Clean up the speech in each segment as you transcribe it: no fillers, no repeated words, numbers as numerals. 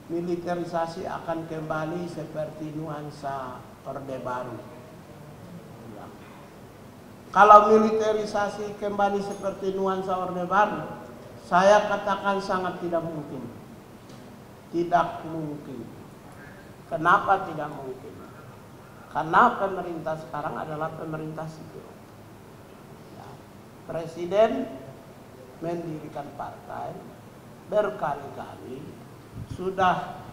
militerisasi akan kembali seperti nuansa Orde Baru. Kalau militerisasi kembali seperti nuansa Orde Baru, saya katakan sangat tidak mungkin. Tidak mungkin. Kenapa tidak mungkin? Karena pemerintah sekarang adalah pemerintah sipil. Ya. Presiden mendirikan partai berkali-kali, sudah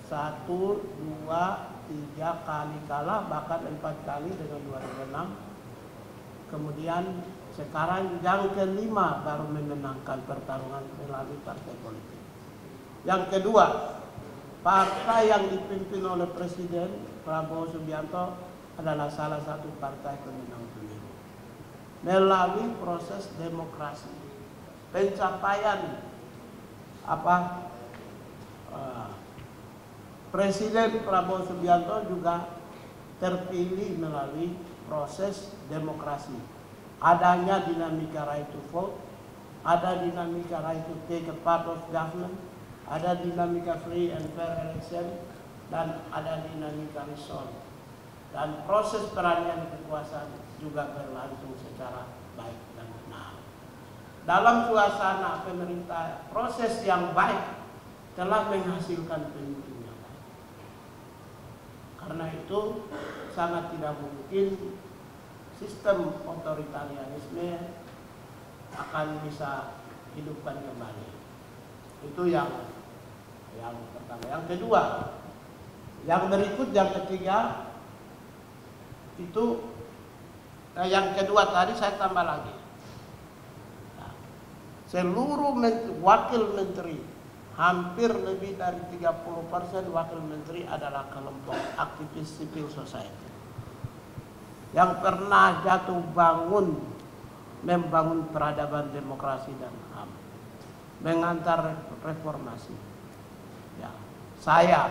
1, 2, 3 kali kalah, bahkan 4 kali dengan 2006. Kemudian sekarang yang kelima baru memenangkan pertarungan melalui partai politik. Yang kedua, partai yang dipimpin oleh Presiden Prabowo Subianto adalah salah satu partai pemenang pemilu. Melalui proses demokrasi, pencapaian Presiden Prabowo Subianto juga terpilih melalui proses demokrasi. Adanya dinamika right to vote, ada dinamika right to take a part of government, ada dinamika free and fair election, dan ada dinamika resource. Dan proses peralihan kekuasaan juga berlangsung secara baik dan benar. Dalam suasana pemerintah, proses yang baik telah menghasilkan pemimpin yang baik. Karena itu sangat tidak mungkin sistem otoritarianisme akan bisa hidupkan kembali. Itu yang pertama. Yang kedua, yang berikut, yang ketiga, itu yang kedua tadi saya tambah lagi. Nah, seluruh wakil menteri, hampir lebih dari 30% wakil menteri adalah kelompok aktivis civil society yang pernah jatuh bangun membangun peradaban demokrasi dan HAM, mengantar reformasi. Ya, saya,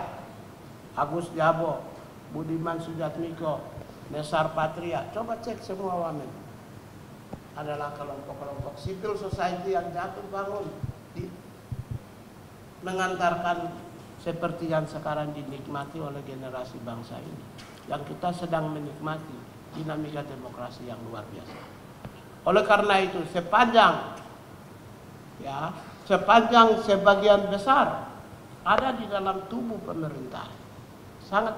Agus Jabo, Budiman Sujatmiko, Nesar Patria, coba cek semua wamen adalah kelompok-kelompok civil society yang jatuh bangun mengantarkan seperti yang sekarang dinikmati oleh generasi bangsa ini, yang kita sedang menikmati dinamika demokrasi yang luar biasa. Oleh karena itu, sepanjang sebagian besar ada di dalam tubuh pemerintah, sangat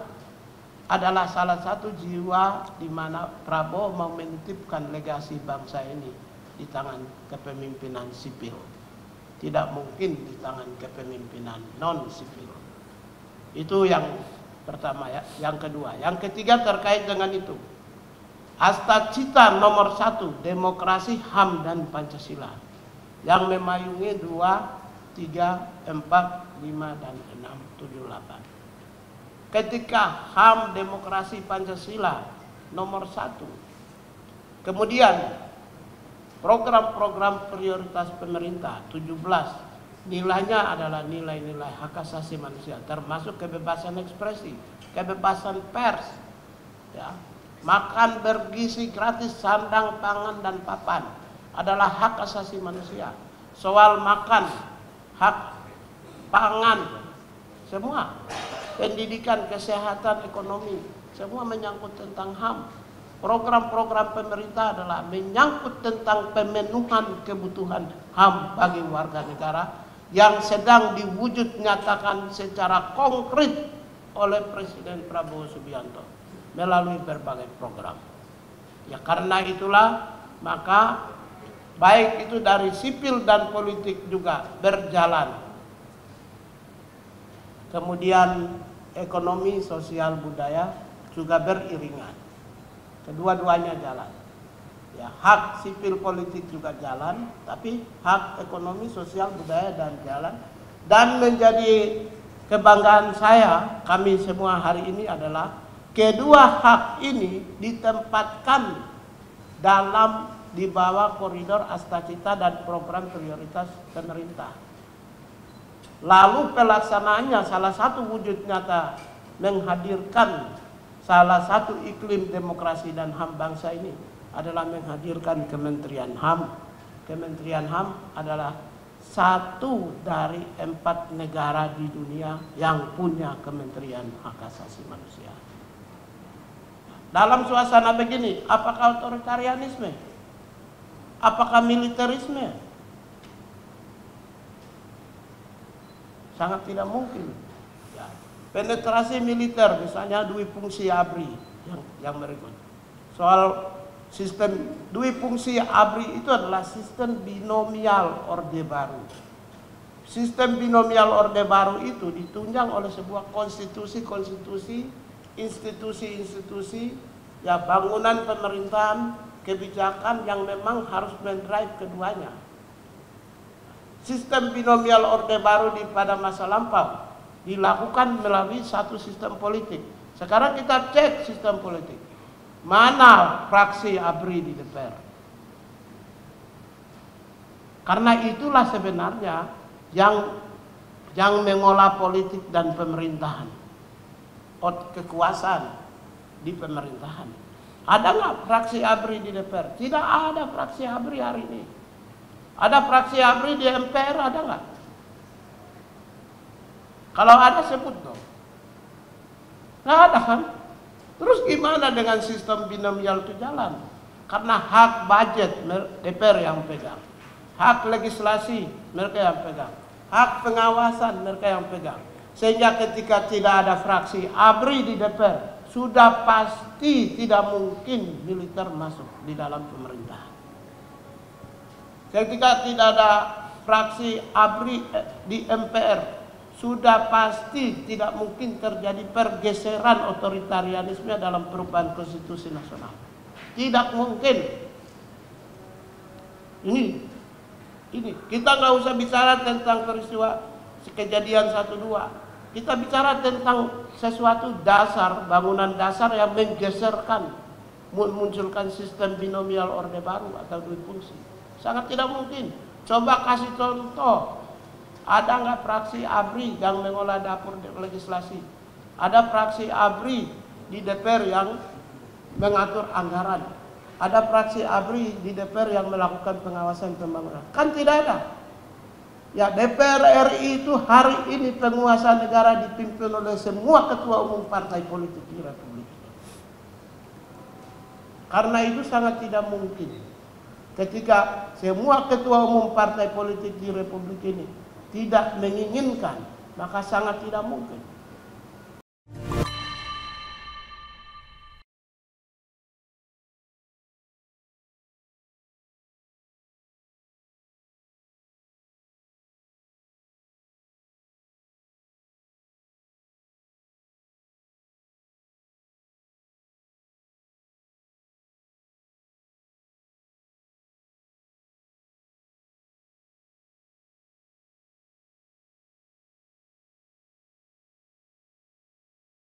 adalah salah satu jiwa di mana Prabowo mau menitipkan legasi bangsa ini di tangan kepemimpinan sipil. Tidak mungkin di tangan kepemimpinan non sipil. Itu yang pertama ya. Yang kedua, yang ketiga terkait dengan itu. Astacita nomor 1, demokrasi, HAM dan Pancasila, yang memayungi 2, 3, 4, 5 dan 6, 7, 8. Ketika HAM, demokrasi, Pancasila nomor 1, kemudian program-program prioritas pemerintah 17, nilainya adalah nilai-nilai hak asasi manusia, termasuk kebebasan ekspresi, kebebasan pers, ya. Makan bergizi gratis, sandang, pangan, dan papan adalah hak asasi manusia. Soal makan, hak pangan, semua. Pendidikan, kesehatan, ekonomi, semua menyangkut tentang HAM. Program-program pemerintah adalah menyangkut tentang pemenuhan kebutuhan HAM bagi warga negara yang sedang diwujud nyatakan secara konkret oleh Presiden Prabowo Subianto melalui berbagai program. Ya, karena itulah maka baik itu dari sipil dan politik juga berjalan. Kemudian ekonomi, sosial, budaya juga beriringan. Kedua-duanya jalan. Ya, hak sipil politik juga jalan, tapi hak ekonomi, sosial, budaya dan jalan. Dan menjadi kebanggaan saya, kami semua hari ini adalah kedua hak ini ditempatkan di bawah koridor Astacita dan program prioritas pemerintah. Lalu pelaksanaannya salah satu wujud nyata menghadirkan salah satu iklim demokrasi dan HAM bangsa ini adalah menghadirkan Kementerian HAM. Kementerian HAM adalah satu dari 4 negara di dunia yang punya Kementerian Hak Asasi Manusia. Dalam suasana begini, apakah otoritarianisme? Apakah militerisme? Sangat tidak mungkin. Ya. Penetrasi militer, misalnya dui fungsi ABRI yang berikut. Soal sistem dui fungsi ABRI itu adalah sistem binomial Orde Baru. Sistem binomial Orde Baru itu ditunjang oleh sebuah konstitusi, institusi-institusi, ya bangunan pemerintahan, kebijakan yang memang harus mendrive keduanya. Sistem binomial Orde Baru pada masa lampau dilakukan melalui satu sistem politik. Sekarang kita cek sistem politik. Mana fraksi ABRI di DPR? Karena itulah sebenarnya yang mengolah politik dan pemerintahan, kekuasaan di pemerintahan. Ada nggak fraksi ABRI di DPR? Tidak ada fraksi ABRI hari ini. Ada fraksi ABRI di MPR, ada nggak? Kalau ada sebut dong. Nggak ada kan? Terus gimana dengan sistem binomial itu jalan? Karena hak budget DPR yang pegang, hak legislasi mereka yang pegang, hak pengawasan mereka yang pegang. Sehingga ketika tidak ada fraksi ABRI di DPR, sudah pasti tidak mungkin militer masuk di dalam pemerintahan. Ketika tidak ada fraksi ABRI di MPR, sudah pasti tidak mungkin terjadi pergeseran otoritarianisme dalam perubahan konstitusi nasional. Tidak mungkin. Ini kita nggak usah bicara tentang peristiwa kejadian 1-2. Kita bicara tentang sesuatu dasar, bangunan dasar yang menggeserkan, memunculkan sistem binomial Orde Baru atau dui fungsi. Sangat tidak mungkin. Coba kasih contoh. Ada nggak fraksi ABRI yang mengolah dapur legislasi? Ada fraksi ABRI di DPR yang mengatur anggaran? Ada fraksi ABRI di DPR yang melakukan pengawasan pembangunan? Kan tidak ada. Ya, DPR RI itu hari ini penguasa negara dipimpin oleh semua ketua umum partai politik di Republik ini. Karena itu sangat tidak mungkin ketika semua ketua umum partai politik di Republik ini tidak menginginkan, maka sangat tidak mungkin